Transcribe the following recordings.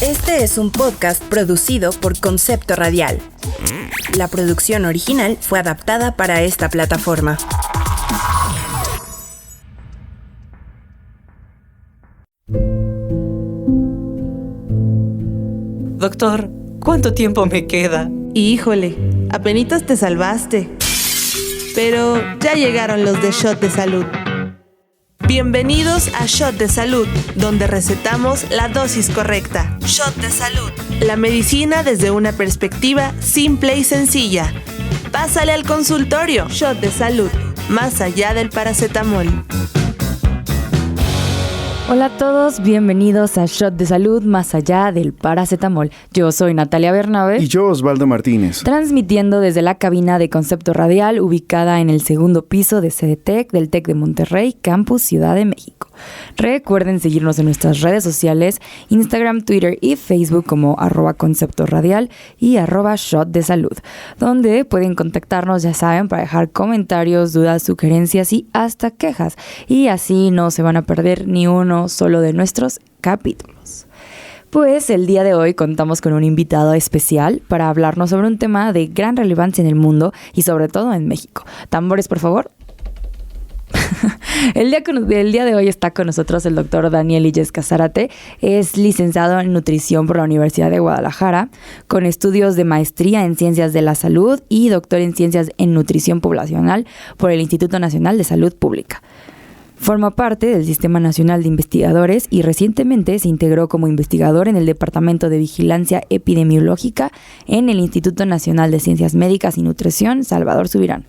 Este es un podcast producido por Concepto Radial. La producción original fue adaptada para esta plataforma. Doctor, ¿cuánto tiempo me queda? Híjole, apenitas te salvaste. Pero ya llegaron los de Shot de Salud. Bienvenidos a Shot de Salud, donde recetamos la dosis correcta. Shot de Salud. La medicina desde una perspectiva simple y sencilla. Pásale al consultorio. Shot de Salud, más allá del paracetamol. Hola a todos, bienvenidos a Shot de Salud, más allá del paracetamol. Yo soy Natalia Bernabe. Y yo, Osvaldo Martínez. Transmitiendo desde la cabina de Concepto Radial, ubicada en el segundo piso de CDTEC, del TEC de Monterrey, Campus Ciudad de México. Recuerden seguirnos en nuestras redes sociales, Instagram, Twitter y Facebook como @conceptoradial y @shot de salud, donde pueden contactarnos, ya saben, para dejar comentarios, dudas, sugerencias y hasta quejas. Y así no se van a perder ni uno solo de nuestros capítulos. Pues el día de hoy contamos con un invitado especial para hablarnos sobre un tema de gran relevancia en el mundo y sobre todo en México. Tambores, por favor. El día de hoy está con nosotros el doctor Daniel Illescas Zárate. Es licenciado en nutrición por la Universidad de Guadalajara, con estudios de maestría en ciencias de la salud y doctor en ciencias en nutrición poblacional por el Instituto Nacional de Salud Pública. Forma parte del Sistema Nacional de Investigadores y recientemente se integró como investigador en el Departamento de Vigilancia Epidemiológica en el Instituto Nacional de Ciencias Médicas y Nutrición Salvador Subirán.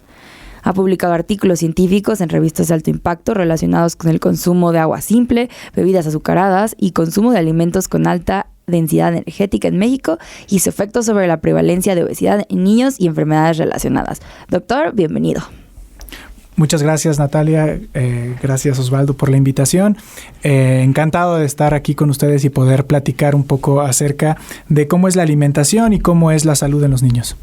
Ha publicado artículos científicos en revistas de alto impacto relacionados con el consumo de agua simple, bebidas azucaradas y consumo de alimentos con alta densidad energética en México y su efecto sobre la prevalencia de obesidad en niños y enfermedades relacionadas. Doctor, bienvenido. Muchas gracias, Natalia. Gracias, Osvaldo, por la invitación. Encantado de estar aquí con ustedes y poder platicar un poco acerca de cómo es la alimentación y cómo es la salud en los niños.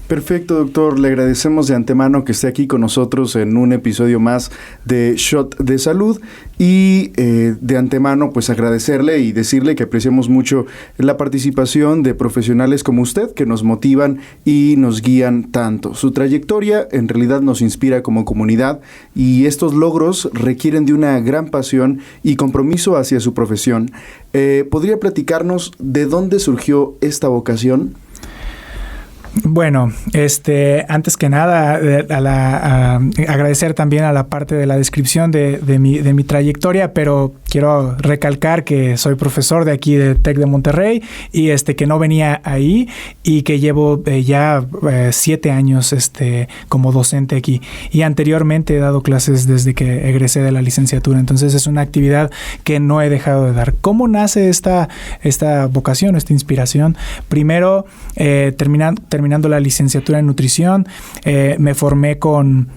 Perfecto, doctor. Le agradecemos de antemano que esté aquí con nosotros en un episodio más de Shot de Salud y de antemano pues agradecerle y decirle que apreciamos mucho la participación de profesionales como usted que nos motivan y nos guían tanto. Su trayectoria en realidad nos inspira como comunidad y estos logros requieren de una gran pasión y compromiso hacia su profesión. ¿Podría platicarnos de dónde surgió esta vocación? Bueno, antes que nada, agradecer también a la parte de la descripción de mi trayectoria, pero quiero recalcar que soy profesor de aquí del TEC de Monterrey y que no venía ahí y que llevo ya 7 años como docente aquí y anteriormente he dado clases desde que egresé de la licenciatura, entonces es una actividad que no he dejado de dar. ¿Cómo nace esta vocación, esta inspiración? Primero, terminando la licenciatura en nutrición, me formé con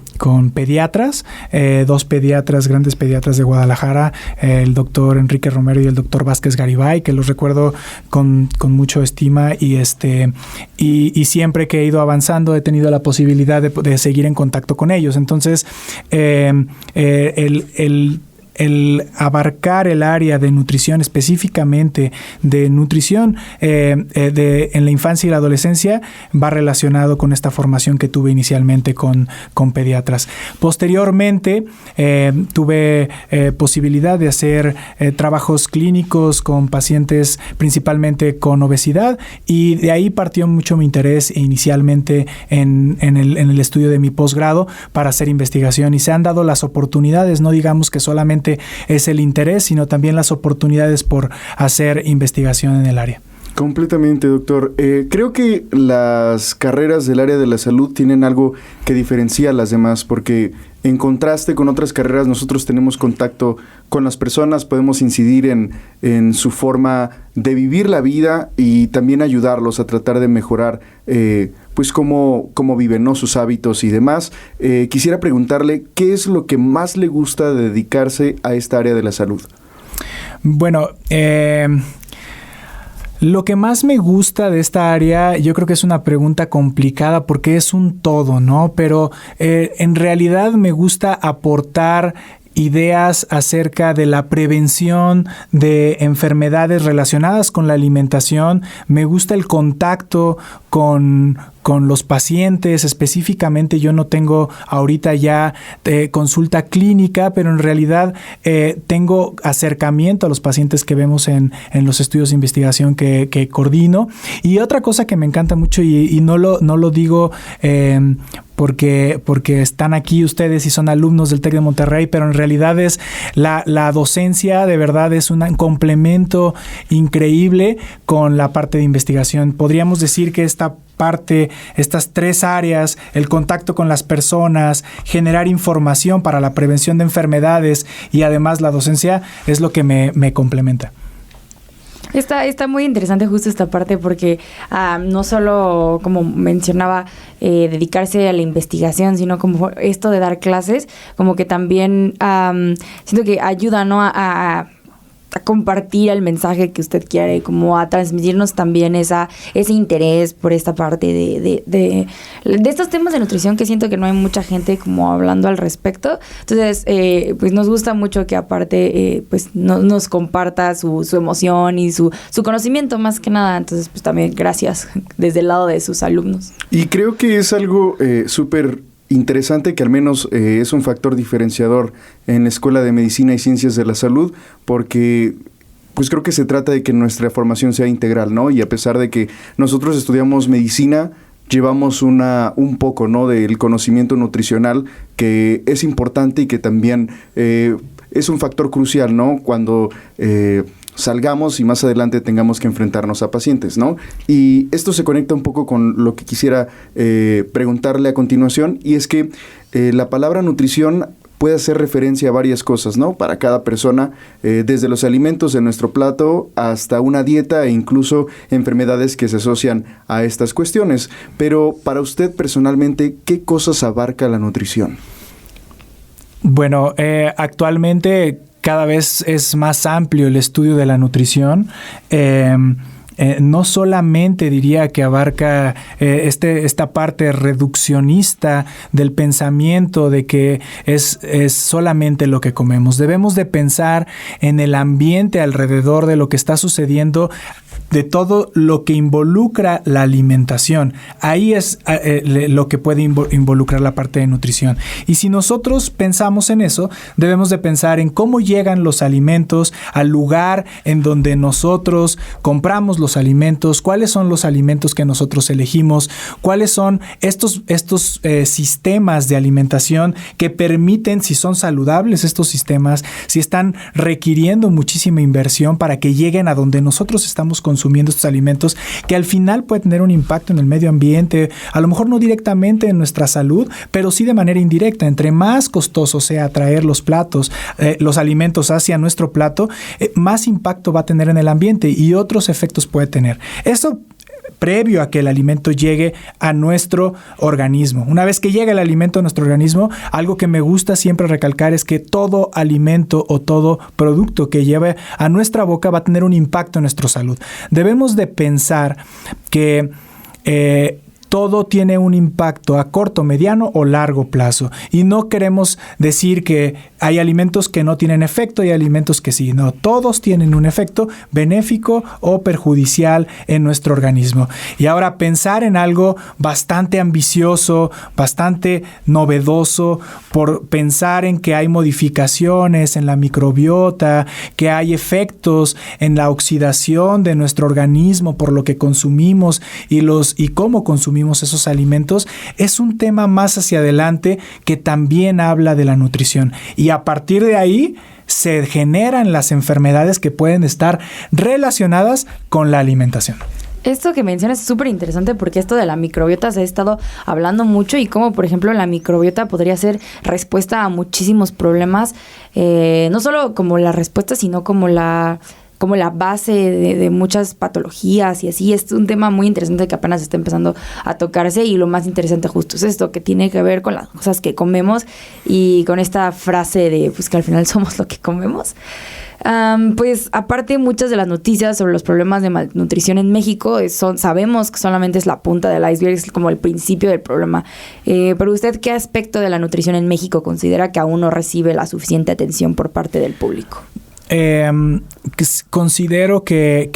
pediatras, 2 pediatras, grandes pediatras de Guadalajara, el doctor Enrique Romero y el doctor Vázquez Garibay, que los recuerdo con mucho estima y siempre que he ido avanzando he tenido la posibilidad de seguir en contacto con ellos. Entonces, el abarcar el área de nutrición, específicamente de nutrición en la infancia y la adolescencia, va relacionado con esta formación que tuve inicialmente con pediatras. Posteriormente, tuve posibilidad de hacer trabajos clínicos con pacientes principalmente con obesidad y de ahí partió mucho mi interés inicialmente en el estudio de mi posgrado para hacer investigación y se han dado las oportunidades, no digamos que solamente es el interés, sino también las oportunidades por hacer investigación en el área. Completamente, doctor. Creo que las carreras del área de la salud tienen algo que diferencia a las demás, porque en contraste con otras carreras nosotros tenemos contacto con las personas, podemos incidir en su forma de vivir la vida y también ayudarlos a tratar de mejorar pues cómo viven, ¿no? Sus hábitos y demás. Quisiera preguntarle, ¿qué es lo que más le gusta de dedicarse a esta área de la salud? Bueno, lo que más me gusta de esta área, yo creo que es una pregunta complicada porque es un todo, ¿no? Pero en realidad me gusta aportar ideas acerca de la prevención de enfermedades relacionadas con la alimentación. Me gusta el contacto con los pacientes. Específicamente yo no tengo ahorita ya consulta clínica, pero en realidad tengo acercamiento a los pacientes que vemos en los estudios de investigación que coordino. Y otra cosa que me encanta mucho y no lo digo porque están aquí ustedes y son alumnos del TEC de Monterrey, pero en realidad es la docencia, de verdad es un complemento increíble con la parte de investigación. Podríamos decir que esta parte, estas 3 áreas, el contacto con las personas, generar información para la prevención de enfermedades y además la docencia es lo que me complementa. Está muy interesante justo esta parte porque no solo, como mencionaba, dedicarse a la investigación, sino como esto de dar clases, como que también siento que ayuda, ¿no? a compartir el mensaje que usted quiere, como a transmitirnos también ese interés por esta parte de estos temas de nutrición, que siento que no hay mucha gente como hablando al respecto. Entonces, pues nos gusta mucho que aparte pues nos comparta su emoción y su conocimiento más que nada. Entonces, pues también gracias desde el lado de sus alumnos. Y creo que es algo súper interesante, que al menos es un factor diferenciador en la Escuela de Medicina y Ciencias de la Salud, porque pues creo que se trata de que nuestra formación sea integral, ¿no? Y a pesar de que nosotros estudiamos medicina, llevamos un poco, ¿no?, del conocimiento nutricional, que es importante y que también es un factor crucial, ¿no?, cuando salgamos y más adelante tengamos que enfrentarnos a pacientes, ¿no? Y esto se conecta un poco con lo que quisiera preguntarle a continuación, y es que la palabra nutrición puede hacer referencia a varias cosas, ¿no? Para cada persona, desde los alimentos de nuestro plato hasta una dieta e incluso enfermedades que se asocian a estas cuestiones. Pero para usted personalmente, ¿qué cosas abarca la nutrición? Bueno, actualmente cada vez es más amplio el estudio de la nutrición. No solamente diría que abarca esta parte reduccionista del pensamiento de que es solamente lo que comemos. Debemos de pensar en el ambiente alrededor de lo que está sucediendo, de todo lo que involucra la alimentación. Ahí es lo que puede involucrar la parte de nutrición. Y si nosotros pensamos en eso, debemos de pensar en cómo llegan los alimentos al lugar en donde nosotros compramos los alimentos, cuáles son los alimentos que nosotros elegimos, cuáles son estos sistemas de alimentación que permiten, si son saludables estos sistemas, si están requiriendo muchísima inversión para que lleguen a donde nosotros estamos consumiendo estos alimentos, que al final puede tener un impacto en el medio ambiente, a lo mejor no directamente en nuestra salud, pero sí de manera indirecta. Entre más costoso sea traer los alimentos hacia nuestro plato, más impacto va a tener en el ambiente y otros efectos puede tener. Eso previo a que el alimento llegue a nuestro organismo. Una vez que llega el alimento a nuestro organismo, algo que me gusta siempre recalcar es que todo alimento o todo producto que lleve a nuestra boca va a tener un impacto en nuestra salud. Debemos de pensar que todo tiene un impacto a corto, mediano o largo plazo. Y no queremos decir que hay alimentos que no tienen efecto y hay alimentos que sí. No, todos tienen un efecto benéfico o perjudicial en nuestro organismo. Y ahora pensar en algo bastante ambicioso, bastante novedoso, por pensar en que hay modificaciones en la microbiota, que hay efectos en la oxidación de nuestro organismo por lo que consumimos y cómo consumimos esos alimentos, es un tema más hacia adelante que también habla de la nutrición. Y a partir de ahí se generan las enfermedades que pueden estar relacionadas con la alimentación. Esto que mencionas es súper interesante porque esto de la microbiota se ha estado hablando mucho y cómo, por ejemplo, la microbiota podría ser respuesta a muchísimos problemas, no solo como la respuesta, sino como como la base de muchas patologías y así. Es un tema muy interesante que apenas está empezando a tocarse, y lo más interesante justo es esto, que tiene que ver con las cosas que comemos y con esta frase de pues que al final somos lo que comemos. Pues aparte, muchas de las noticias sobre los problemas de malnutrición en México sabemos que solamente es la punta del iceberg, es como el principio del problema. Pero usted, ¿qué aspecto de la nutrición en México considera que aún no recibe la suficiente atención por parte del público? Considero que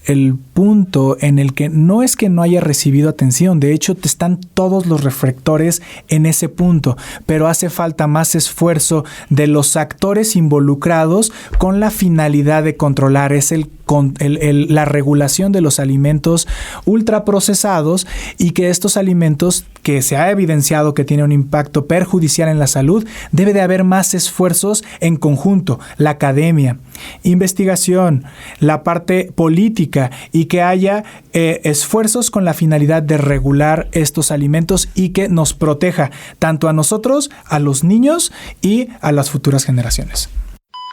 el punto en el que no es que no haya recibido atención, de hecho están todos los reflectores en ese punto, pero hace falta más esfuerzo de los actores involucrados con la finalidad de controlar, es la regulación de los alimentos ultraprocesados, y que estos alimentos, que se ha evidenciado que tienen un impacto perjudicial en la salud, debe de haber más esfuerzos en conjunto, la academia, investigación, la parte política, y que haya esfuerzos con la finalidad de regular estos alimentos y que nos proteja tanto a nosotros, a los niños y a las futuras generaciones.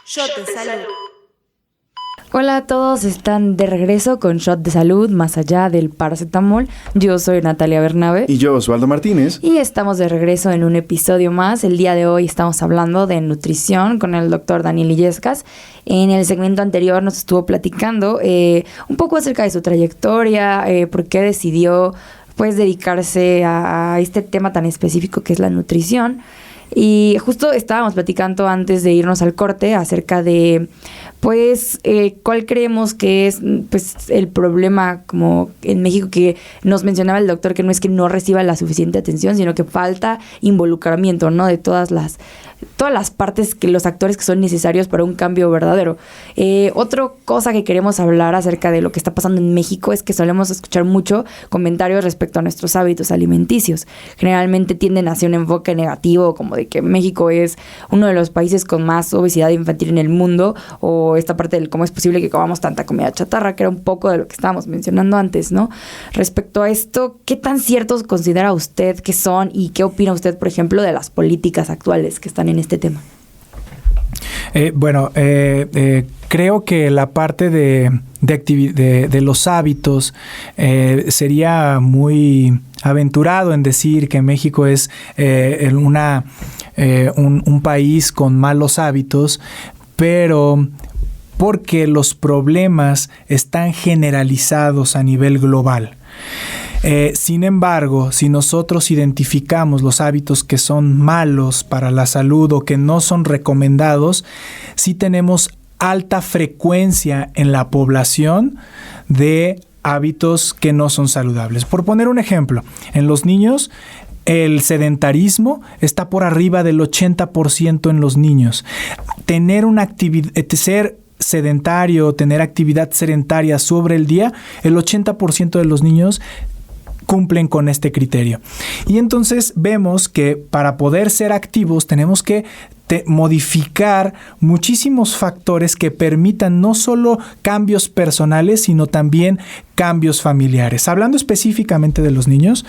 Shot de salud. Hola a todos, están de regreso con Shot de Salud, más allá del paracetamol. Yo soy Natalia Bernabe. Y yo, Osvaldo Martínez. Y estamos de regreso en un episodio más. El día de hoy estamos hablando de nutrición con el doctor Daniel Illescas. En el segmento anterior nos estuvo platicando un poco acerca de su trayectoria, por qué decidió pues dedicarse a este tema tan específico que es la nutrición. Y justo estábamos platicando antes de irnos al corte acerca de pues cuál creemos que es pues el problema como en México, que nos mencionaba el doctor, que no es que no reciba la suficiente atención, sino que falta involucramiento, ¿no? De todas las partes, que los actores que son necesarios para un cambio verdadero. Otra cosa que queremos hablar acerca de lo que está pasando en México es que solemos escuchar mucho comentarios respecto a nuestros hábitos alimenticios. Generalmente tienden hacia un enfoque negativo, como de que México es uno de los países con más obesidad infantil en el mundo, o esta parte del cómo es posible que comamos tanta comida chatarra, que era un poco de lo que estábamos mencionando antes, ¿no? Respecto a esto, ¿qué tan ciertos considera usted que son, y qué opina usted, por ejemplo, de las políticas actuales que están en este tema? Creo que la parte de los hábitos sería muy aventurado en decir que México es un país con malos hábitos, pero porque los problemas están generalizados a nivel global. Sin embargo, si nosotros identificamos los hábitos que son malos para la salud o que no son recomendados, sí tenemos alta frecuencia en la población de hábitos que no son saludables. Por poner un ejemplo, en los niños, el sedentarismo está por arriba del 80% en los niños. Ser sedentario, tener actividad sedentaria sobre el día, el 80% de los niños cumplen con este criterio. Y entonces vemos que para poder ser activos tenemos que modificar muchísimos factores que permitan no solo cambios personales, sino también cambios familiares. Hablando específicamente de los niños,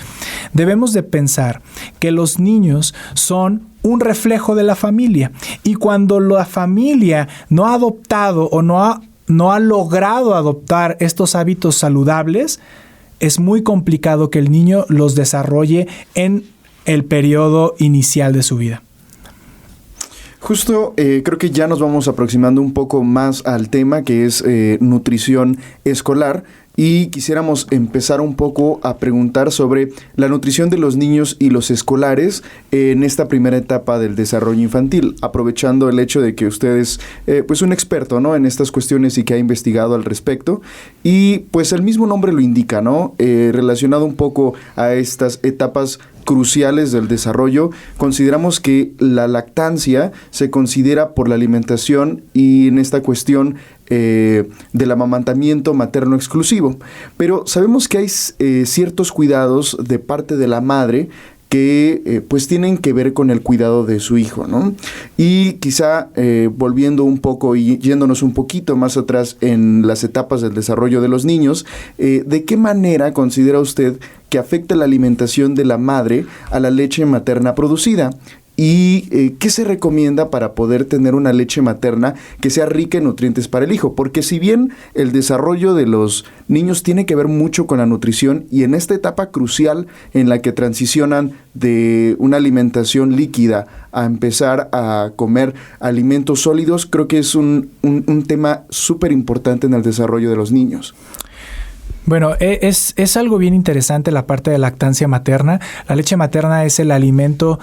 debemos de pensar que los niños son un reflejo de la familia, y cuando la familia no ha adoptado o no ha logrado adoptar estos hábitos saludables, es muy complicado que el niño los desarrolle en el periodo inicial de su vida. Justo creo que ya nos vamos aproximando un poco más al tema, que es nutrición escolar, y quisiéramos empezar un poco a preguntar sobre la nutrición de los niños y los escolares en esta primera etapa del desarrollo infantil, aprovechando el hecho de que usted es pues un experto, ¿no?, en estas cuestiones y que ha investigado al respecto, y pues el mismo nombre lo indica, ¿no?, relacionado un poco a estas etapas cruciales del desarrollo. Consideramos que la lactancia se considera por la alimentación y en esta cuestión del amamantamiento materno exclusivo, pero sabemos que hay ciertos cuidados de parte de la madre que pues tienen que ver con el cuidado de su hijo, ¿no? Y quizá volviendo un poco y yéndonos un poquito más atrás en las etapas del desarrollo de los niños, ¿de qué manera considera usted que afecta la alimentación de la madre a la leche materna producida? ¿Y qué se recomienda para poder tener una leche materna que sea rica en nutrientes para el hijo? Porque si bien el desarrollo de los niños tiene que ver mucho con la nutrición, y en esta etapa crucial en la que transicionan de una alimentación líquida a empezar a comer alimentos sólidos, creo que es un tema súper importante en el desarrollo de los niños. Bueno, es algo bien interesante la parte de lactancia materna. La leche materna es el alimento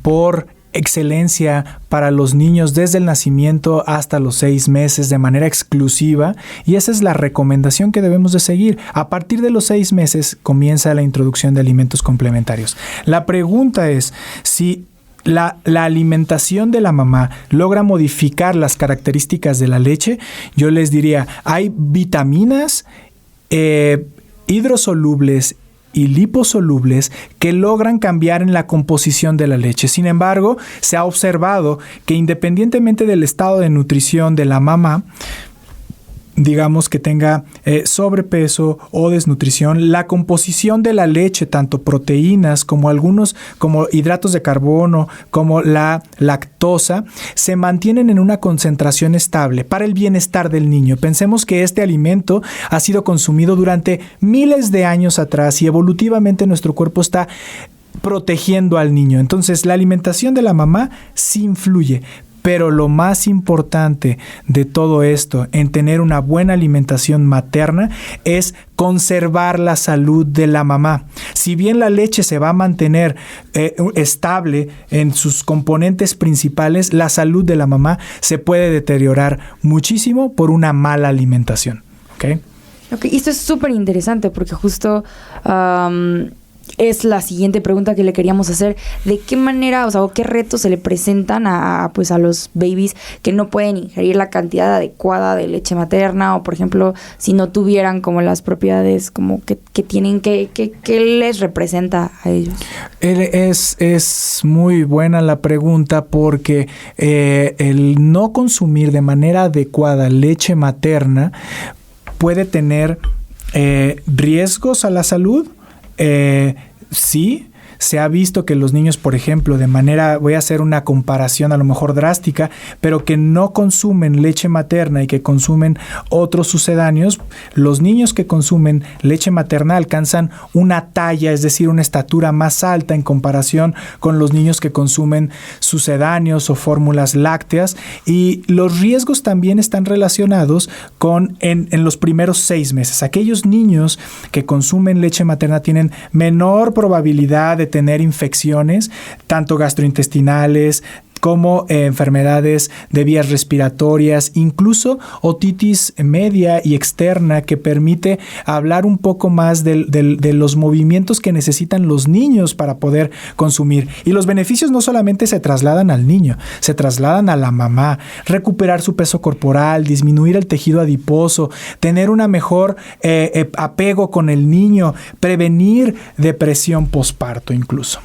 por excelencia para los niños desde el nacimiento hasta los 6 meses de manera exclusiva, y esa es la recomendación que debemos de seguir. A partir de los 6 meses comienza la introducción de alimentos complementarios. La pregunta es si la alimentación de la mamá logra modificar las características de la leche. Yo les diría, hay vitaminas hidrosolubles y liposolubles que logran cambiar en la composición de la leche. Sin embargo, se ha observado que independientemente del estado de nutrición de la mamá, digamos que tenga sobrepeso o desnutrición, la composición de la leche, tanto proteínas como hidratos de carbono, como la lactosa, se mantienen en una concentración estable para el bienestar del niño. Pensemos que este alimento ha sido consumido durante miles de años atrás y evolutivamente nuestro cuerpo está protegiendo al niño. Entonces, la alimentación de la mamá sí influye. Pero lo más importante de todo esto, en tener una buena alimentación materna, es conservar la salud de la mamá. Si bien la leche se va a mantener estable en sus componentes principales, la salud de la mamá se puede deteriorar muchísimo por una mala alimentación. ¿Okay? Y esto es súper interesante porque justo es la siguiente pregunta que le queríamos hacer. ¿De qué manera, o qué retos se le presentan a los babies que no pueden ingerir la cantidad adecuada de leche materna? O, por ejemplo, si no tuvieran como las propiedades como que tienen, ¿qué les representa a ellos? Es muy buena la pregunta porque el no consumir de manera adecuada leche materna puede tener riesgos a la salud. Sí, se ha visto que los niños, por ejemplo, voy a hacer una comparación a lo mejor drástica, pero que no consumen leche materna y que consumen otros sucedáneos, los niños que consumen leche materna alcanzan una talla, es decir, una estatura más alta en comparación con los niños que consumen sucedáneos o fórmulas lácteas, y los riesgos también están relacionados con en los primeros 6 meses. Aquellos niños que consumen leche materna tienen menor probabilidad de tener infecciones, tanto gastrointestinales como enfermedades de vías respiratorias, incluso otitis media y externa, que permite hablar un poco más de los movimientos que necesitan los niños para poder consumir. Y los beneficios no solamente se trasladan al niño, se trasladan a la mamá: recuperar su peso corporal, disminuir el tejido adiposo, tener una mejor apego con el niño, prevenir depresión posparto incluso.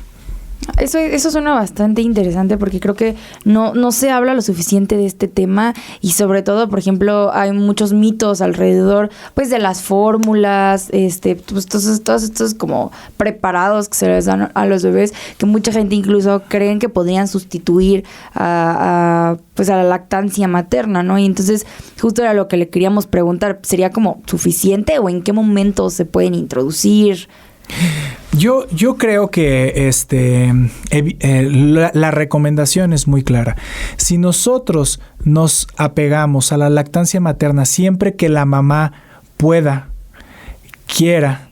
Eso suena bastante interesante porque creo que no se habla lo suficiente de este tema, y sobre todo, por ejemplo, hay muchos mitos alrededor pues de las fórmulas, pues todos estos como preparados que se les dan a los bebés, que mucha gente incluso creen que podrían sustituir a la lactancia materna, ¿no? Y entonces justo era lo que le queríamos preguntar, ¿sería como suficiente o en qué momento se pueden introducir? Yo creo que la recomendación es muy clara. Si nosotros nos apegamos a la lactancia materna siempre que la mamá pueda, quiera,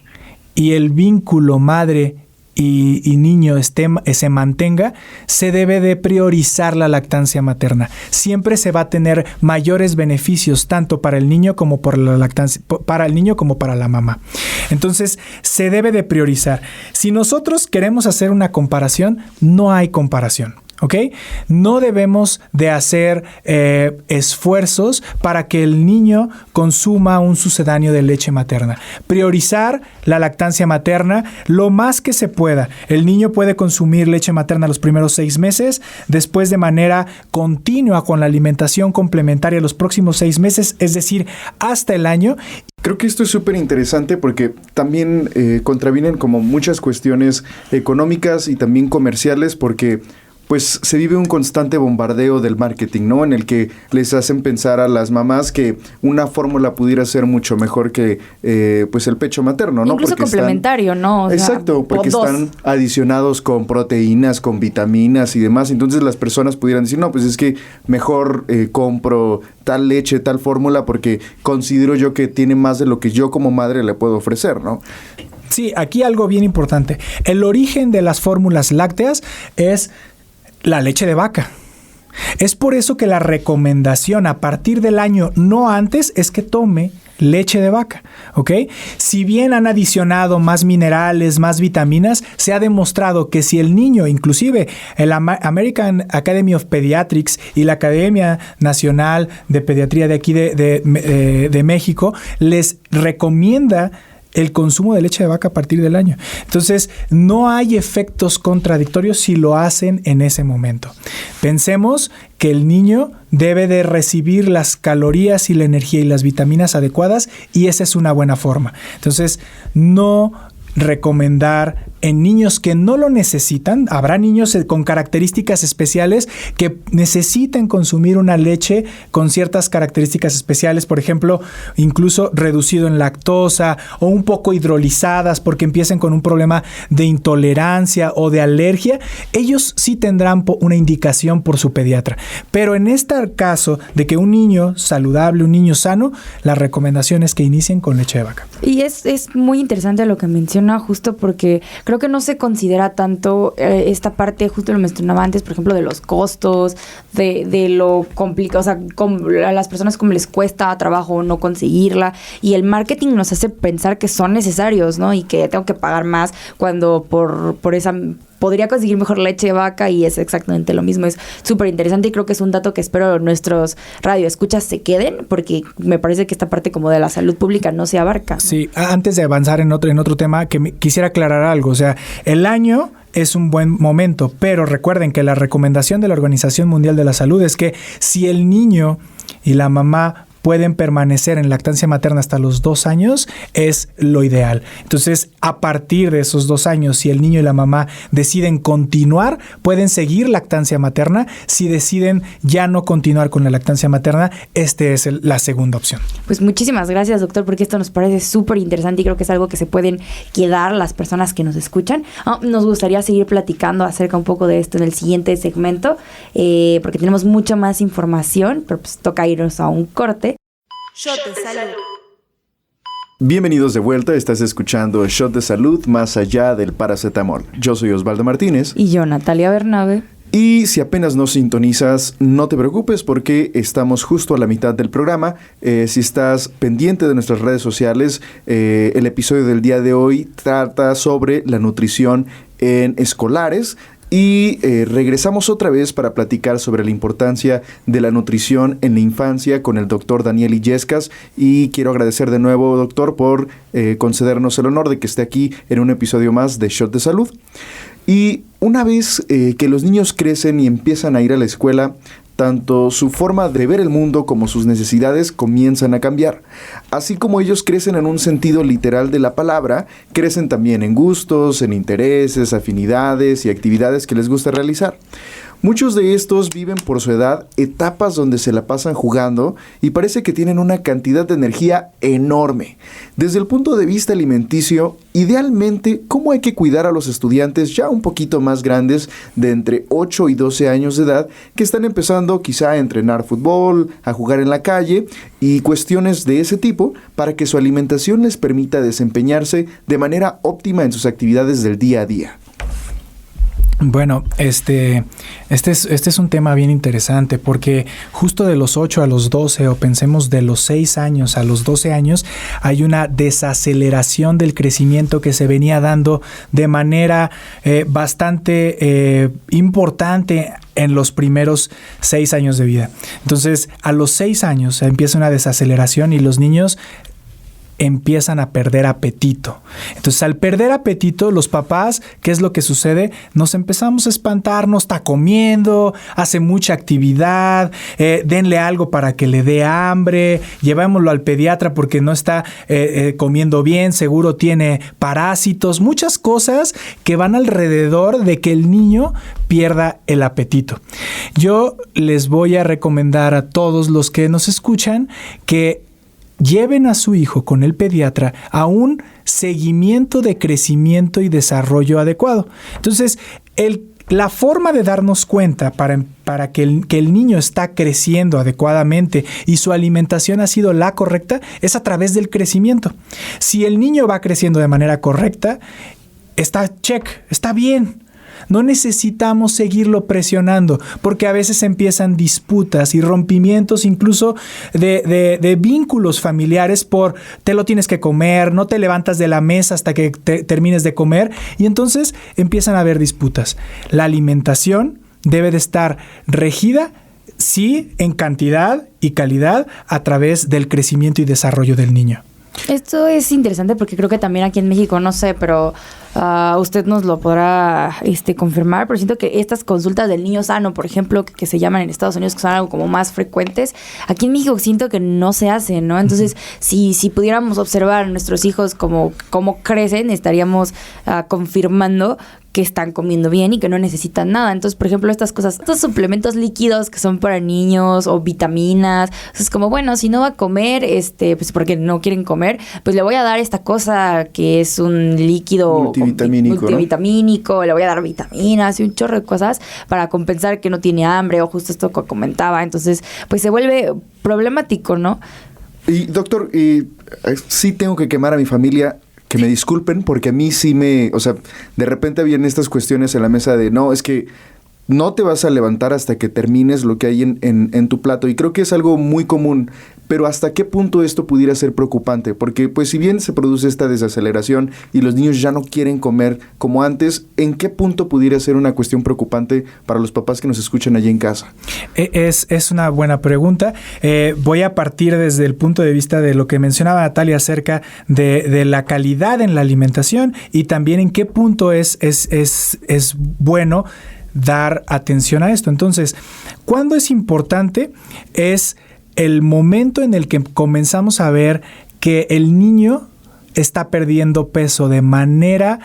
y el vínculo madre y niño se mantenga, se debe de priorizar la lactancia materna. Siempre se va a tener mayores beneficios tanto para el niño como para la mamá. Entonces, se debe de priorizar. Si nosotros queremos hacer una comparación, no hay comparación. ¿Ok? No debemos de hacer esfuerzos para que el niño consuma un sucedáneo de leche materna. Priorizar la lactancia materna lo más que se pueda. El niño puede consumir leche materna los primeros 6 meses, después de manera continua con la alimentación complementaria los próximos 6 meses, es decir, hasta el año. Creo que esto es súper interesante porque también contravienen como muchas cuestiones económicas y también comerciales, porque pues se vive un constante bombardeo del marketing, ¿no? En el que les hacen pensar a las mamás que una fórmula pudiera ser mucho mejor que pues el pecho materno, ¿no? Incluso porque complementario, ¿no? O sea, exacto, porque o dos. están adicionados con proteínas, con vitaminas y demás. Entonces las personas pudieran decir, no, pues es que mejor compro tal leche, tal fórmula, porque considero yo que tiene más de lo que yo como madre le puedo ofrecer, ¿no? Sí, aquí algo bien importante. El origen de las fórmulas lácteas es la leche de vaca. Es por eso que la recomendación a partir del año, no antes, es que tome leche de vaca, ¿ok? Si bien han adicionado más minerales, más vitaminas, se ha demostrado que si el niño, inclusive el American Academy of Pediatrics y la Academia Nacional de Pediatría de aquí de México, les recomienda el consumo de leche de vaca a partir del año. Entonces, no hay efectos contradictorios si lo hacen en ese momento. Pensemos que el niño debe de recibir las calorías y la energía y las vitaminas adecuadas, y esa es una buena forma. Entonces, no recomendar en niños que no lo necesitan. Habrá niños con características especiales que necesiten consumir una leche con ciertas características especiales, por ejemplo, incluso reducido en lactosa o un poco hidrolizadas porque empiecen con un problema de intolerancia o de alergia. Ellos sí tendrán una indicación por su pediatra. Pero en este caso de que un niño saludable, un niño sano, la recomendación es que inicien con leche de vaca. Y es muy interesante lo que menciona, justo porque creo que no se considera tanto esta parte, justo lo mencionaba antes, por ejemplo, de los costos, de lo complicado, o sea, a las personas como les cuesta trabajo no conseguirla, y el marketing nos hace pensar que son necesarios, ¿no? Y que tengo que pagar más cuando por esa podría conseguir mejor leche de vaca, y es exactamente lo mismo. Es súper interesante y creo que es un dato que espero nuestros radioescuchas se queden, porque me parece que esta parte como de la salud pública no se abarca. Sí, antes de avanzar en otro tema, quisiera aclarar algo. O sea, el año es un buen momento, pero recuerden que la recomendación de la Organización Mundial de la Salud es que si el niño y la mamá pueden permanecer en lactancia materna hasta los 2 años, es lo ideal. Entonces, a partir de esos 2 años, si el niño y la mamá deciden continuar, pueden seguir lactancia materna. Si deciden ya no continuar con la lactancia materna, es la segunda opción. Pues muchísimas gracias, doctor, porque esto nos parece súper interesante y creo que es algo que se pueden quedar las personas que nos escuchan. Nos gustaría seguir platicando acerca un poco de esto en el siguiente segmento, porque tenemos mucha más información, pero pues toca irnos a un corte. Shot de salud. Bienvenidos de vuelta, estás escuchando Shot de Salud más allá del paracetamol. Yo soy Osvaldo Martínez. Y yo, Natalia Bernabe. Y si apenas nos sintonizas, no te preocupes porque estamos justo a la mitad del programa. Si estás pendiente de nuestras redes sociales, el episodio del día de hoy trata sobre la nutrición en escolares. Y regresamos otra vez para platicar sobre la importancia de la nutrición en la infancia con el doctor Daniel Illescas. Y quiero agradecer de nuevo, doctor, por concedernos el honor de que esté aquí en un episodio más de Shot de Salud. Y una vez que los niños crecen y empiezan a ir a la escuela, tanto su forma de ver el mundo como sus necesidades comienzan a cambiar. Así como ellos crecen en un sentido literal de la palabra, crecen también en gustos, en intereses, afinidades y actividades que les gusta realizar. Muchos de estos viven por su edad etapas donde se la pasan jugando y parece que tienen una cantidad de energía enorme. Desde el punto de vista alimenticio, idealmente, ¿cómo hay que cuidar a los estudiantes ya un poquito más grandes de entre 8 y 12 años de edad que están empezando quizá a entrenar fútbol, a jugar en la calle y cuestiones de ese tipo para que su alimentación les permita desempeñarse de manera óptima en sus actividades del día a día? Bueno, este es un tema bien interesante porque justo de los 8 a los 12 o pensemos de los 6 años a los 12 años hay una desaceleración del crecimiento que se venía dando de manera bastante importante en los primeros 6 años de vida. Entonces, a los 6 años empieza una desaceleración y los niños empiezan a perder apetito. Entonces, al perder apetito, los papás, ¿qué es lo que sucede? Nos empezamos a espantar, no está comiendo, hace mucha actividad, denle algo para que le dé hambre, llevémoslo al pediatra porque no está comiendo bien, seguro tiene parásitos, muchas cosas que van alrededor de que el niño pierda el apetito. Yo les voy a recomendar a todos los que nos escuchan que lleven a su hijo con el pediatra a un seguimiento de crecimiento y desarrollo adecuado. Entonces, la forma de darnos cuenta para que el niño está creciendo adecuadamente y su alimentación ha sido la correcta es a través del crecimiento. Si el niño va creciendo de manera correcta, está bien. No necesitamos seguirlo presionando porque a veces empiezan disputas y rompimientos incluso de vínculos familiares por te lo tienes que comer, no te levantas de la mesa hasta que termines de comer y entonces empiezan a haber disputas. La alimentación debe de estar regida, sí, en cantidad y calidad a través del crecimiento y desarrollo del niño. Esto es interesante porque creo que también aquí en México, no sé, pero usted nos lo podrá confirmar, pero siento que estas consultas del niño sano, por ejemplo, que se llaman en Estados Unidos, que son algo como más frecuentes, aquí en México siento que no se hacen, ¿no? Entonces, si pudiéramos observar a nuestros hijos cómo crecen, estaríamos confirmando que están comiendo bien y que no necesitan nada. Entonces, por ejemplo, estos suplementos líquidos que son para niños o vitaminas, es como, bueno, si no va a comer, pues porque no quieren comer, pues le voy a dar esta cosa que es un líquido multivitamínico, ¿no? Le voy a dar vitaminas y un chorro de cosas para compensar que no tiene hambre o justo esto que comentaba. Entonces, pues se vuelve problemático, ¿no? Y doctor, sí tengo que quemar a mi familia. Que me disculpen porque a mí sí de repente habían estas cuestiones en la mesa de no, es que no te vas a levantar hasta que termines lo que hay en tu plato. Y creo que es algo muy común. Pero ¿hasta qué punto esto pudiera ser preocupante? Porque pues si bien se produce esta desaceleración y los niños ya no quieren comer como antes, ¿en qué punto pudiera ser una cuestión preocupante para los papás que nos escuchan allí en casa? Es una buena pregunta. Voy a partir desde el punto de vista de lo que mencionaba Natalia acerca de la calidad en la alimentación y también en qué punto es bueno dar atención a esto. Entonces, ¿cuándo es importante? Es el momento en el que comenzamos a ver que el niño está perdiendo peso de manera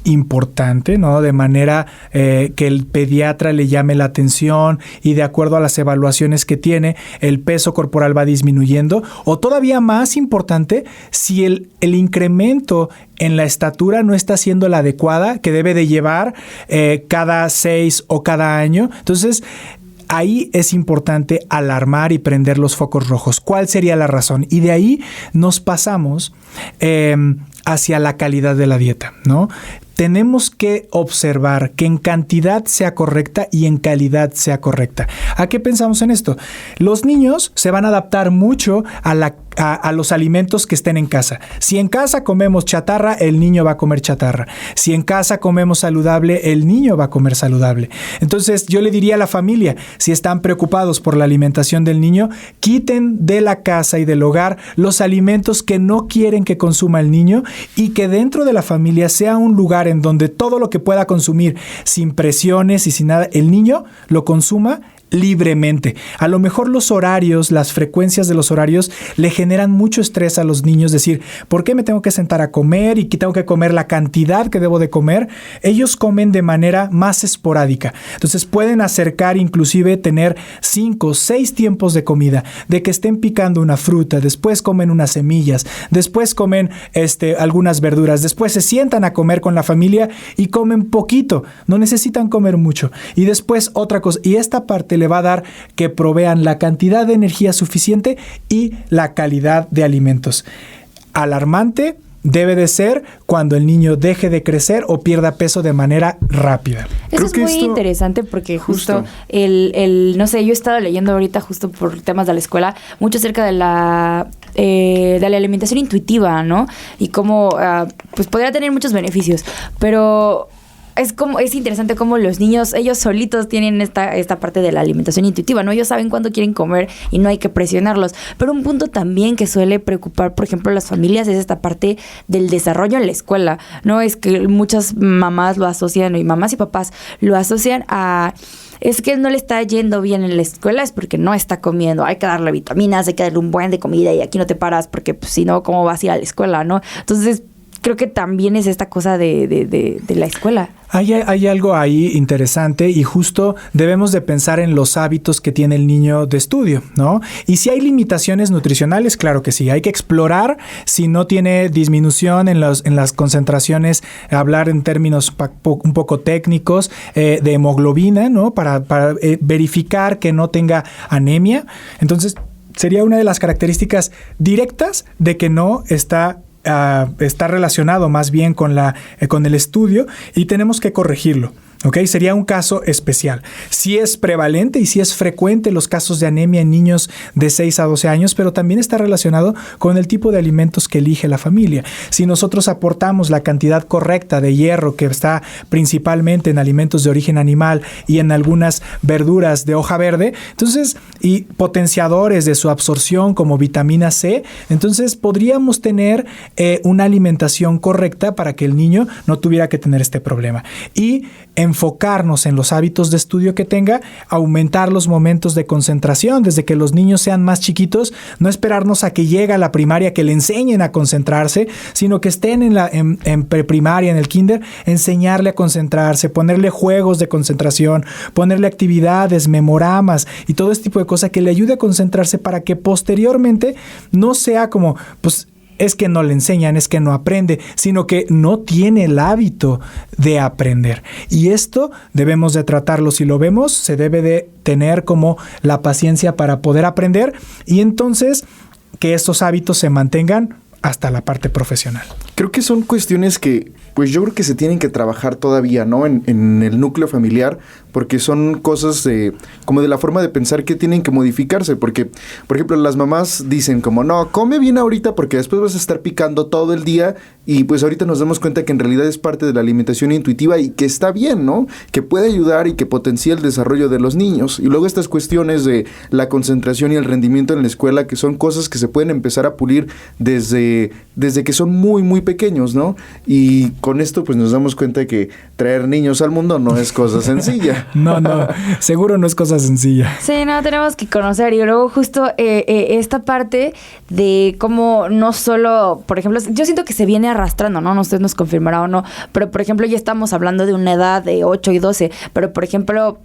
importante, ¿no? De manera que el pediatra le llame la atención y de acuerdo a las evaluaciones que tiene, el peso corporal va disminuyendo. O todavía más importante, si el incremento en la estatura no está siendo la adecuada que debe de llevar cada 6 o cada año. Entonces, ahí es importante alarmar y prender los focos rojos. ¿Cuál sería la razón? Y de ahí nos pasamos hacia la calidad de la dieta, ¿no? Tenemos que observar que en cantidad sea correcta y en calidad sea correcta. ¿A qué pensamos en esto? Los niños se van a adaptar mucho a los alimentos que estén en casa. Si en casa comemos chatarra, el niño va a comer chatarra. Si en casa comemos saludable, el niño va a comer saludable. Entonces, yo le diría a la familia, si están preocupados por la alimentación del niño, quiten de la casa y del hogar los alimentos que no quieren que consuma el niño y que dentro de la familia sea un lugar en donde todo lo que pueda consumir sin presiones y sin nada, el niño lo consuma libremente. A lo mejor los horarios, las frecuencias de los horarios le generan mucho estrés a los niños, decir, ¿por qué me tengo que sentar a comer y que tengo que comer la cantidad que debo de comer? Ellos comen de manera más esporádica. Entonces pueden acercar, inclusive tener 5 o 6 tiempos de comida, de que estén picando una fruta, después comen unas semillas, después comen algunas verduras, después se sientan a comer con la familia y comen poquito, no necesitan comer mucho. Y después otra cosa, y esta parte le va a dar que provean la cantidad de energía suficiente y la calidad de alimentos. Alarmante debe de ser cuando el niño deje de crecer o pierda peso de manera rápida. Eso es muy interesante porque justo no sé, yo he estado leyendo ahorita justo por temas de la escuela mucho acerca de la alimentación intuitiva, ¿no? Y cómo pues podría tener muchos beneficios, pero es interesante cómo los niños, ellos solitos tienen esta parte de la alimentación intuitiva, ¿no? Ellos saben cuándo quieren comer y no hay que presionarlos. Pero un punto también que suele preocupar, por ejemplo, a las familias es esta parte del desarrollo en la escuela, ¿no? Es que muchas mamás lo asocian, y mamás y papás lo asocian a... Es que no le está yendo bien en la escuela, es porque no está comiendo. Hay que darle vitaminas, hay que darle un buen de comida y aquí no te paras porque pues, si no, ¿cómo vas a ir a la escuela, no? Entonces, creo que también es esta cosa de la escuela. Hay algo ahí interesante y justo debemos de pensar en los hábitos que tiene el niño de estudio, ¿no? Y si hay limitaciones nutricionales, claro que sí. Hay que explorar si no tiene disminución en las concentraciones, hablar en términos un poco técnicos de hemoglobina, ¿no? Para verificar que no tenga anemia. Entonces, sería una de las características directas de que no está relacionado más bien con el estudio y tenemos que corregirlo. ¿Ok? Sería un caso especial. Sí es prevalente y sí es frecuente los casos de anemia en niños de 6 a 12 años, pero también está relacionado con el tipo de alimentos que elige la familia. Si nosotros aportamos la cantidad correcta de hierro que está principalmente en alimentos de origen animal y en algunas verduras de hoja verde, entonces, y potenciadores de su absorción como vitamina C, entonces podríamos tener una alimentación correcta para que el niño no tuviera que tener este problema. Y enfocarnos en los hábitos de estudio que tenga, aumentar los momentos de concentración desde que los niños sean más chiquitos, no esperarnos a que llegue a la primaria que le enseñen a concentrarse, sino que estén en preprimaria, en el kinder, enseñarle a concentrarse, ponerle juegos de concentración, ponerle actividades, memoramas y todo este tipo de cosas que le ayude a concentrarse para que posteriormente no sea como, pues, es que no le enseñan, es que no aprende, sino que no tiene el hábito de aprender. Y esto debemos de tratarlo. Si lo vemos, se debe de tener como la paciencia para poder aprender y entonces que estos hábitos se mantengan hasta la parte profesional. Creo que son cuestiones que, pues yo creo que se tienen que trabajar todavía, ¿no? En el núcleo familiar, porque son cosas como de la forma de pensar que tienen que modificarse, porque, por ejemplo, las mamás dicen como, no, come bien ahorita porque después vas a estar picando todo el día y pues ahorita nos damos cuenta que en realidad es parte de la alimentación intuitiva y que está bien, ¿no? Que puede ayudar y que potencia el desarrollo de los niños. Y luego estas cuestiones de la concentración y el rendimiento en la escuela, que son cosas que se pueden empezar a pulir desde que son muy, muy pequeños, ¿no? Y con esto pues nos damos cuenta que traer niños al mundo no es cosa sencilla. No, seguro no es cosa sencilla. Sí, no, tenemos que conocer. Y luego justo esta parte de cómo no solo, por ejemplo, yo siento que se viene arrastrando, ¿no? Usted nos confirmará o no, pero por ejemplo ya estamos hablando de una edad de 8 y 12, pero por ejemplo,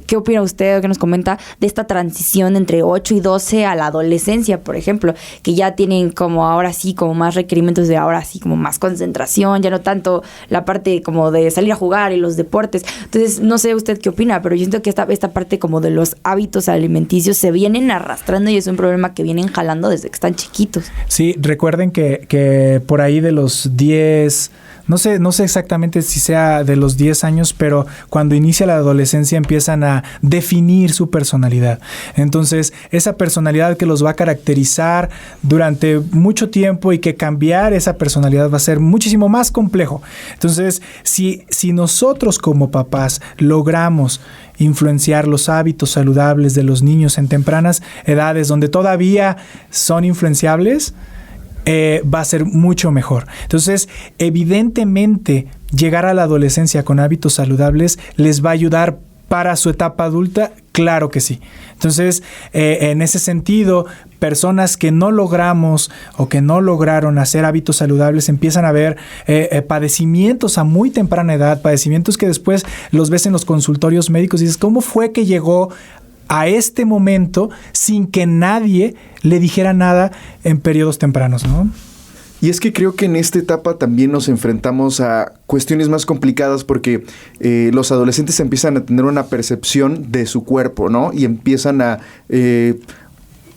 ¿qué opina usted o qué nos comenta de esta transición entre 8 y 12 a la adolescencia, por ejemplo? Que ya tienen como ahora sí, como más requerimientos de ahora sí, como más concentración, ya no tanto la parte como de salir a jugar y los deportes. Entonces, no sé usted qué opina, pero yo siento que esta parte como de los hábitos alimenticios se vienen arrastrando y es un problema que vienen jalando desde que están chiquitos. Sí, recuerden que por ahí de los 10... No sé exactamente si sea de los 10 años, pero cuando inicia la adolescencia empiezan a definir su personalidad. Entonces, esa personalidad que los va a caracterizar durante mucho tiempo y que cambiar esa personalidad va a ser muchísimo más complejo. Entonces, si nosotros como papás logramos influenciar los hábitos saludables de los niños en tempranas edades donde todavía son influenciables, va a ser mucho mejor. Entonces, evidentemente, llegar a la adolescencia con hábitos saludables les va a ayudar para su etapa adulta, claro que sí. Entonces, en ese sentido, personas que no logramos o que no lograron hacer hábitos saludables empiezan a ver padecimientos a muy temprana edad, padecimientos que después los ves en los consultorios médicos y dices, ¿cómo fue que llegó a este momento sin que nadie le dijera nada en periodos tempranos, ¿no? Y es que creo que en esta etapa también nos enfrentamos a cuestiones más complicadas porque los adolescentes empiezan a tener una percepción de su cuerpo, ¿no? Y empiezan a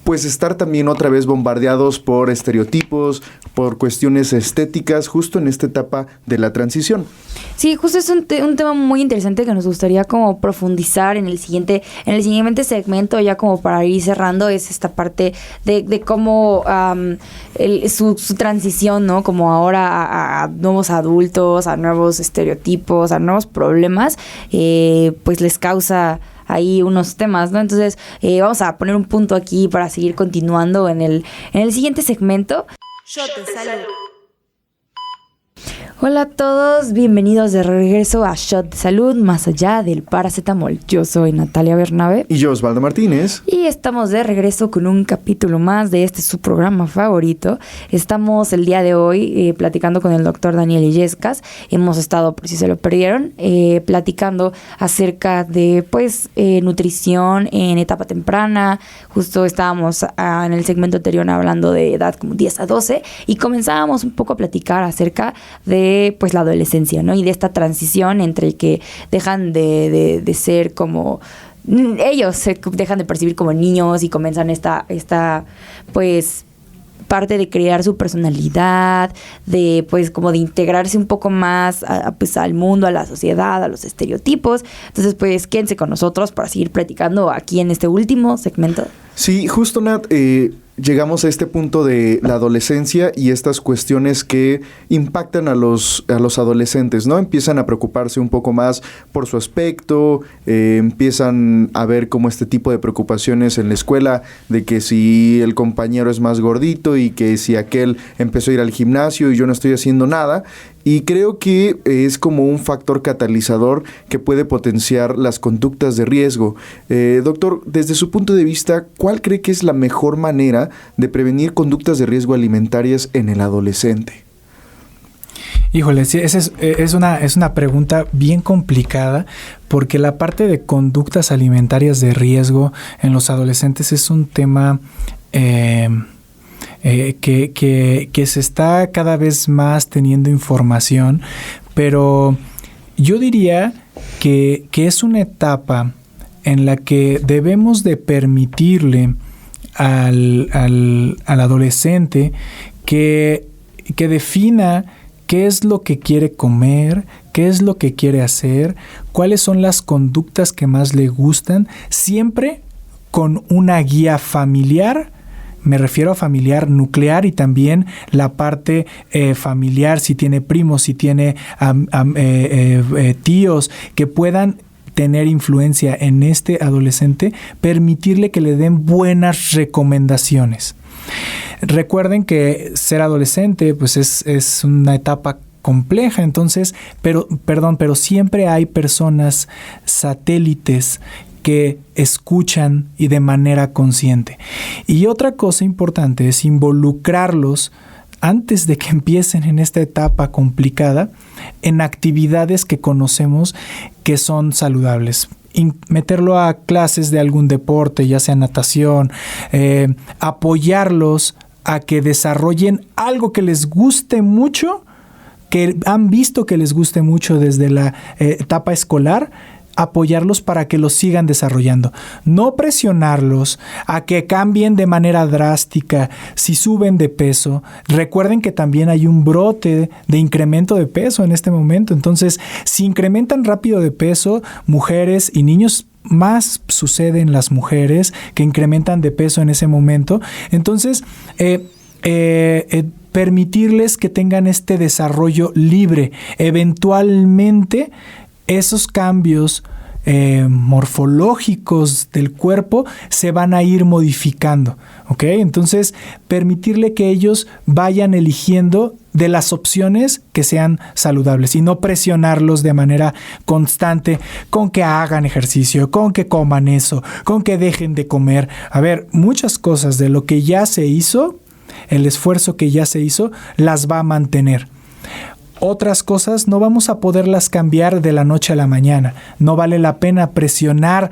pues estar también otra vez bombardeados por estereotipos, por cuestiones estéticas, justo en esta etapa de la transición. Sí, justo es un tema muy interesante que nos gustaría como profundizar en el siguiente segmento, ya como para ir cerrando, es esta parte de cómo su transición, ¿no? Como ahora a nuevos adultos, a nuevos estereotipos, a nuevos problemas, pues les causa ahí unos temas, ¿no? Entonces, vamos a poner un punto aquí para seguir continuando en el siguiente segmento. Shot de salud. Hola a todos, bienvenidos de regreso a Shot de Salud, más allá del paracetamol. Yo soy Natalia Bernabe. Y yo, Osvaldo Martínez. Y estamos de regreso con un capítulo más de su programa favorito. Estamos el día de hoy platicando con el doctor Daniel Illescas. Hemos estado, por si se lo perdieron, platicando acerca de nutrición en etapa temprana. Justo estábamos en el segmento anterior hablando de edad como 10 a 12 y comenzábamos un poco a platicar acerca de la adolescencia, ¿no? Y de esta transición entre que dejan de ser como ellos se dejan de percibir como niños y comienzan esta parte de crear su personalidad, de como de integrarse un poco más al mundo, a la sociedad, a los estereotipos. Entonces, quédense con nosotros para seguir platicando aquí en este último segmento. Sí, justo, Nat, llegamos a este punto de la adolescencia y estas cuestiones que impactan a los adolescentes, ¿no? Empiezan a preocuparse un poco más por su aspecto, empiezan a ver como este tipo de preocupaciones en la escuela, de que si el compañero es más gordito y que si aquel empezó a ir al gimnasio y yo no estoy haciendo nada. Y creo que es como un factor catalizador que puede potenciar las conductas de riesgo. Doctor, desde su punto de vista, ¿cuál cree que es la mejor manera de prevenir conductas de riesgo alimentarias en el adolescente? Híjole, sí, es una pregunta bien complicada, porque la parte de conductas alimentarias de riesgo en los adolescentes es un tema que se está cada vez más teniendo información, pero yo diría que es una etapa en la que debemos de permitirle al adolescente que defina qué es lo que quiere comer, qué es lo que quiere hacer, cuáles son las conductas que más le gustan, siempre con una guía familiar. Me refiero a familiar nuclear y también la parte familiar, si tiene primos, si tiene tíos que puedan tener influencia en este adolescente, permitirle que le den buenas recomendaciones. Recuerden que ser adolescente pues es una etapa compleja, entonces, pero siempre hay personas satélites que escuchan y de manera consciente. Y otra cosa importante es involucrarlos antes de que empiecen en esta etapa complicada en actividades que conocemos que son saludables. Meterlo a clases de algún deporte, ya sea natación, apoyarlos a que desarrollen algo que les guste mucho, que han visto que les guste mucho desde la etapa escolar, apoyarlos para que los sigan desarrollando. No presionarlos a que cambien de manera drástica si suben de peso. Recuerden que también hay un brote de incremento de peso en este momento. Entonces, si incrementan rápido de peso, mujeres y niños, más sucede en las mujeres que incrementan de peso en ese momento. Entonces, permitirles que tengan este desarrollo libre. Eventualmente, esos cambios morfológicos del cuerpo se van a ir modificando, ¿ok? Entonces, permitirle que ellos vayan eligiendo de las opciones que sean saludables y no presionarlos de manera constante con que hagan ejercicio, con que coman eso, con que dejen de comer. A ver, muchas cosas de lo que ya se hizo, el esfuerzo que ya se hizo, las va a mantener. Otras cosas no vamos a poderlas cambiar de la noche a la mañana. No vale la pena presionar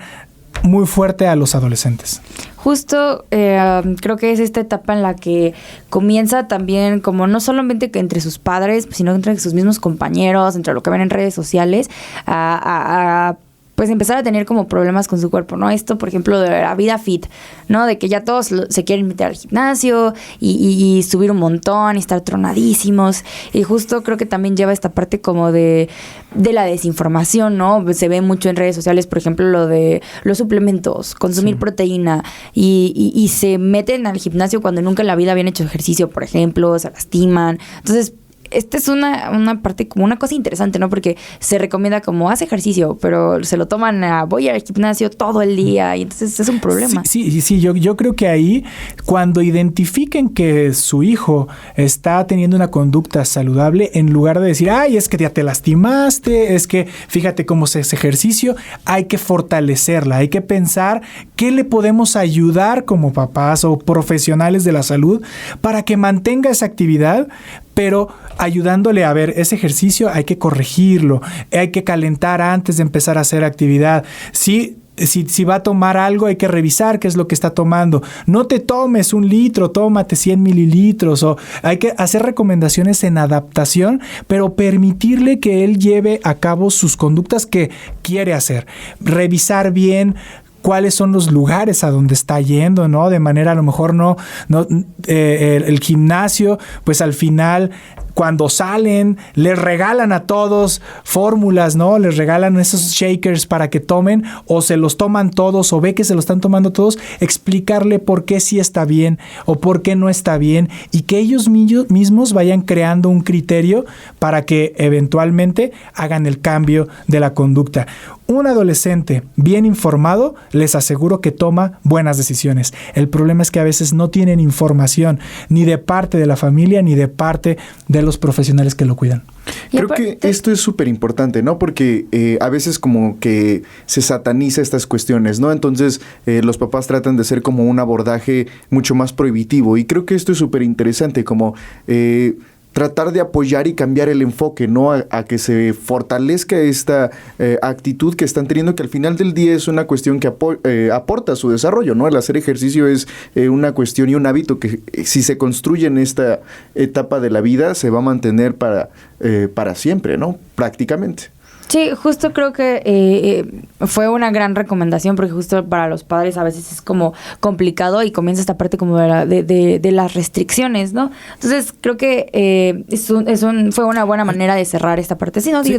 muy fuerte a los adolescentes. Justo creo que es esta etapa en la que comienza también como no solamente que entre sus padres, sino entre sus mismos compañeros, entre lo que ven en redes sociales, a pues empezar a tener como problemas con su cuerpo, ¿no? Esto, por ejemplo, de la vida fit, ¿no? De que ya todos se quieren meter al gimnasio y subir un montón y estar tronadísimos. Y justo creo que también lleva esta parte como de la desinformación, ¿no? Se ve mucho en redes sociales, por ejemplo, lo de los suplementos, consumir proteína y se meten al gimnasio cuando nunca en la vida habían hecho ejercicio, por ejemplo, se lastiman. Entonces, esta es una parte como una cosa interesante, ¿no? Porque se recomienda como haz ejercicio, pero se lo toman a voy al gimnasio todo el día y entonces es un problema. Sí, yo creo que ahí cuando identifiquen que su hijo está teniendo una conducta saludable, en lugar de decir, ay, es que ya te lastimaste, es que fíjate cómo se hace ejercicio, hay que fortalecerla, hay que pensar qué le podemos ayudar como papás o profesionales de la salud para que mantenga esa actividad, pero ayudándole a ver, ese ejercicio hay que corregirlo, hay que calentar antes de empezar a hacer actividad. Si va a tomar algo, hay que revisar qué es lo que está tomando. No te tomes 1 litro, tómate 100 mililitros. O hay que hacer recomendaciones en adaptación, pero permitirle que él lleve a cabo sus conductas que quiere hacer. Revisar bien cuáles son los lugares a donde está yendo, ¿no? De manera a lo mejor el gimnasio, pues al final cuando salen, les regalan a todos fórmulas, ¿no? Les regalan esos shakers para que tomen o se los toman todos o ve que se lo están tomando todos, explicarle por qué sí está bien o por qué no está bien y que ellos mismos vayan creando un criterio para que eventualmente hagan el cambio de la conducta. Un adolescente bien informado, les aseguro que toma buenas decisiones. El problema es que a veces no tienen información ni de parte de la familia ni de parte de los profesionales que lo cuidan. Creo que esto es súper importante, ¿no? Porque a veces como que se sataniza estas cuestiones, ¿no? Entonces los papás tratan de hacer como un abordaje mucho más prohibitivo y creo que esto es súper interesante, como tratar de apoyar y cambiar el enfoque, ¿no? A que se fortalezca esta actitud que están teniendo, que al final del día es una cuestión que aporta a su desarrollo, ¿no? El hacer ejercicio es una cuestión y un hábito que si se construye en esta etapa de la vida se va a mantener para siempre, ¿no? Prácticamente. Sí, justo creo que fue una gran recomendación porque justo para los padres a veces es como complicado y comienza esta parte como de las restricciones, ¿no? Entonces creo que fue una buena manera de cerrar esta parte. Sí, ¿no? Sí,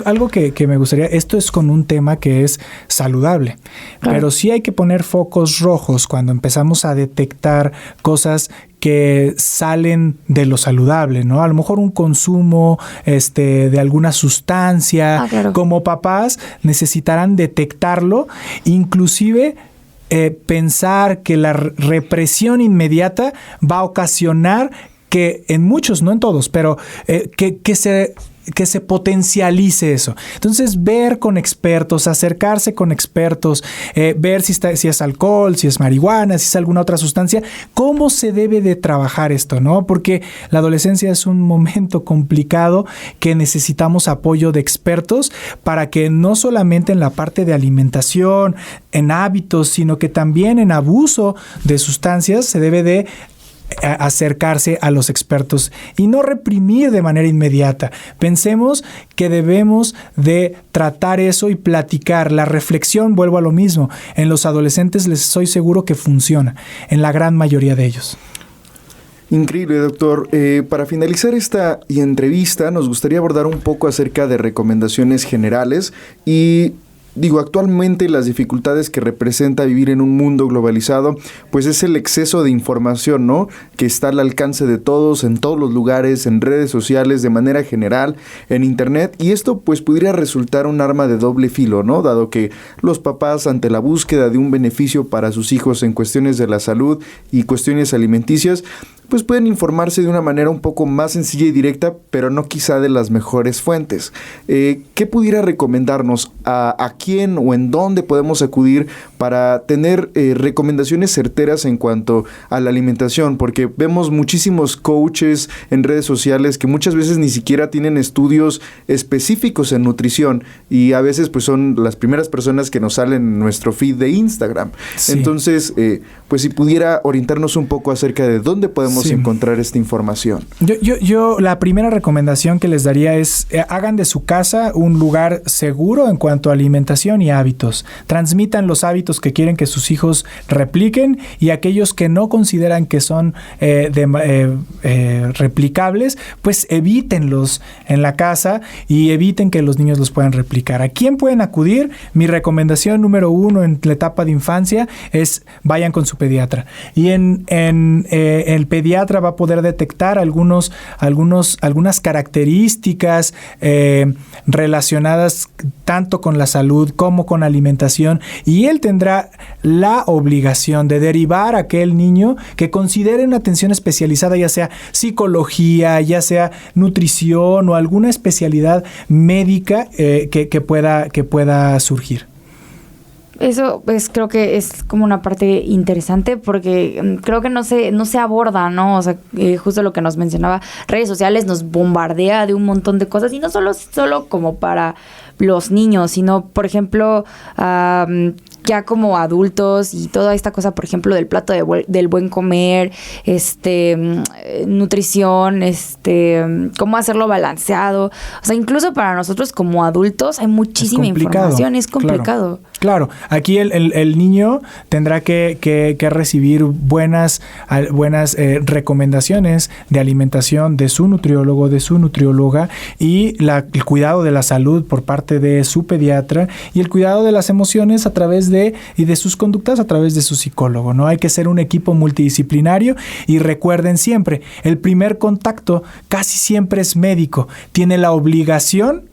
algo que me gustaría, esto es con un tema que es saludable, claro, pero sí hay que poner focos rojos cuando empezamos a detectar cosas que salen de lo saludable, ¿no? A lo mejor un consumo de alguna sustancia. Claro. Como papás necesitarán detectarlo, inclusive pensar que la represión inmediata va a ocasionar que en muchos, no en todos, pero que se potencialice eso. Entonces, ver con expertos, acercarse con expertos, ver si es alcohol, si es marihuana, si es alguna otra sustancia, cómo se debe de trabajar esto, ¿no? Porque la adolescencia es un momento complicado que necesitamos apoyo de expertos para que no solamente en la parte de alimentación, en hábitos, sino que también en abuso de sustancias se debe de acercarse a los expertos y no reprimir de manera inmediata. Pensemos que debemos de tratar eso y platicar. La reflexión, vuelvo a lo mismo, en los adolescentes les soy seguro que funciona, en la gran mayoría de ellos. Increíble, doctor. Para finalizar esta entrevista, nos gustaría abordar un poco acerca de recomendaciones generales y actualmente las dificultades que representa vivir en un mundo globalizado, pues es el exceso de información, ¿no? Que está al alcance de todos, en todos los lugares, en redes sociales, de manera general, en internet, y esto pues pudiera resultar un arma de doble filo, ¿no? Dado que los papás, ante la búsqueda de un beneficio para sus hijos en cuestiones de la salud y cuestiones alimenticias, pues pueden informarse de una manera un poco más sencilla y directa, pero no quizá de las mejores fuentes. ¿Qué pudiera recomendarnos? ¿A quién o en dónde podemos acudir para tener recomendaciones certeras en cuanto a la alimentación? Porque vemos muchísimos coaches en redes sociales que muchas veces ni siquiera tienen estudios específicos en nutrición y a veces pues son las primeras personas que nos salen en nuestro feed de Instagram. Sí. Entonces, pues si pudiera orientarnos un poco acerca de dónde podemos podemos encontrar esta información? Yo la primera recomendación que les daría es hagan de su casa un lugar seguro en cuanto a alimentación y hábitos. Transmitan los hábitos que quieren que sus hijos repliquen y aquellos que no consideran que son replicables, pues evítenlos en la casa y eviten que los niños los puedan replicar. ¿A quién pueden acudir? Mi recomendación número 1 en la etapa de infancia es vayan con su pediatra. Y el pediatra va a poder detectar algunas características relacionadas tanto con la salud como con alimentación, y él tendrá la obligación de derivar a aquel niño que considere una atención especializada, ya sea psicología, ya sea nutrición o alguna especialidad médica que pueda surgir. Eso pues creo que es como una parte interesante porque creo que no se aborda, ¿no? O sea, justo lo que nos mencionaba, redes sociales nos bombardea de un montón de cosas y no solo como para los niños, sino, por ejemplo, ya como adultos y toda esta cosa, por ejemplo, del plato del buen comer, nutrición, cómo hacerlo balanceado. O sea, incluso para nosotros como adultos hay muchísima información, es complicado. Claro, aquí el niño tendrá que recibir buenas recomendaciones de alimentación de su nutriólogo, de su nutrióloga, y el cuidado de la salud por parte de su pediatra, y el cuidado de las emociones a través de sus conductas a través de su psicólogo, ¿no? Hay que ser un equipo multidisciplinario y recuerden siempre, el primer contacto casi siempre es médico. Tiene la obligación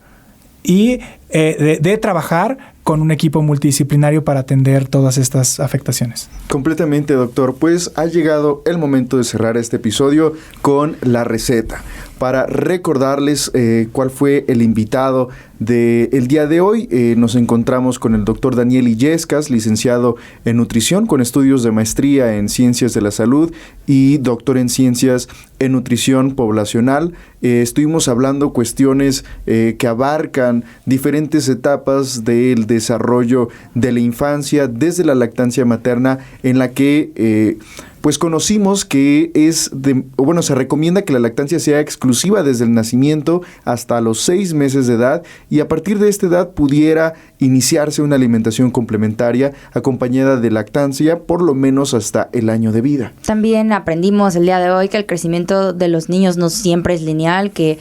de trabajar con un equipo multidisciplinario para atender todas estas afectaciones. Completamente, doctor. Pues ha llegado el momento de cerrar este episodio con la receta. Para recordarles cuál fue el invitado del día de hoy, nos encontramos con el doctor Daniel Illescas, licenciado en nutrición con estudios de maestría en ciencias de la salud y doctor en ciencias en nutrición poblacional. Estuvimos hablando cuestiones que abarcan diferentes etapas del desarrollo de la infancia, desde la lactancia materna, en la que pues conocimos que se recomienda que la lactancia sea exclusiva desde el nacimiento hasta los 6 meses de edad, y a partir de esta edad pudiera iniciarse una alimentación complementaria acompañada de lactancia por lo menos hasta el año de vida. También aprendimos el día de hoy que el crecimiento de los niños no siempre es lineal, que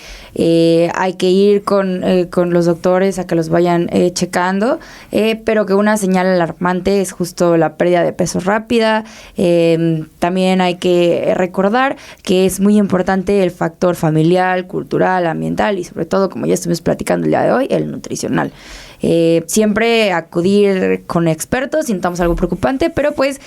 hay que ir con los doctores a que los vayan checando, pero que una señal alarmante es justo la pérdida de peso rápida. También hay que recordar que es muy importante el factor familiar, cultural, ambiental y sobre todo, como ya estuvimos platicando el día de hoy, el nutricional. Siempre acudir con expertos si notamos algo preocupante, pero pues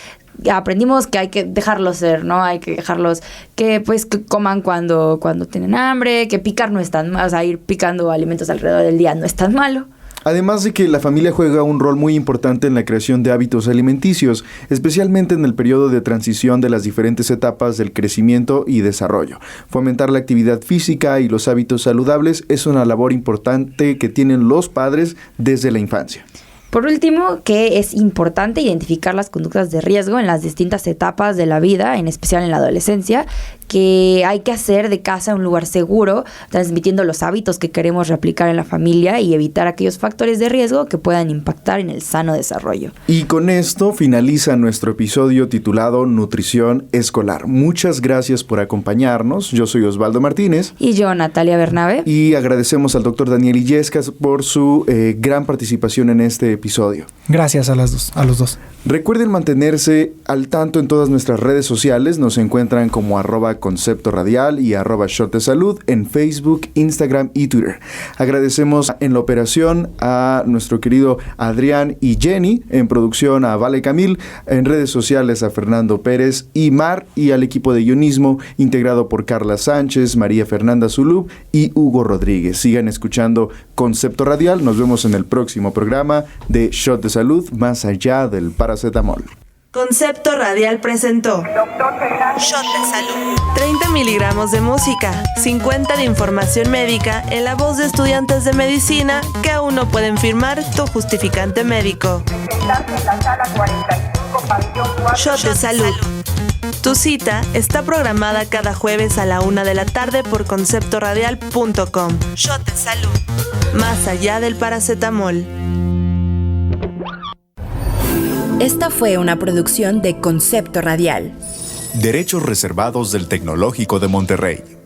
aprendimos que hay que dejarlos ser, ¿no? Hay que dejarlos que coman cuando tienen hambre, que picar no es tan malo, o sea, ir picando alimentos alrededor del día no es tan malo. Además de que la familia juega un rol muy importante en la creación de hábitos alimenticios, especialmente en el periodo de transición de las diferentes etapas del crecimiento y desarrollo. Fomentar la actividad física y los hábitos saludables es una labor importante que tienen los padres desde la infancia. Por último, que es importante identificar las conductas de riesgo en las distintas etapas de la vida, en especial en la adolescencia, que hay que hacer de casa un lugar seguro, transmitiendo los hábitos que queremos replicar en la familia y evitar aquellos factores de riesgo que puedan impactar en el sano desarrollo. Y con esto finaliza nuestro episodio titulado Nutrición Escolar. Muchas gracias por acompañarnos. Yo soy Osvaldo Martínez. Y yo, Natalia Bernabe. Y agradecemos al doctor Daniel Illescas por su gran participación en este episodio. Gracias a los dos. Recuerden mantenerse al tanto en todas nuestras redes sociales. Nos encuentran como @Concepto Radial y @Shot de Salud en Facebook, Instagram y Twitter. Agradecemos en la operación a nuestro querido Adrián y Jenny, en producción a Vale Camil, en redes sociales a Fernando Pérez y Mar, y al equipo de guionismo integrado por Carla Sánchez, María Fernanda Zulub y Hugo Rodríguez. Sigan escuchando Concepto Radial. Nos vemos en el próximo programa de Shot de Salud, más allá del paracetamol. Concepto Radial presentó Shot de Salud. 30 miligramos de música, 50 de información médica en la voz de estudiantes de medicina que aún no pueden firmar tu justificante médico. Shot de Salud. Tu cita está programada cada jueves a la 1 de la tarde por conceptoradial.com. Shot de salud. Más allá del paracetamol. Esta fue una producción de Concepto Radial. Derechos reservados del Tecnológico de Monterrey.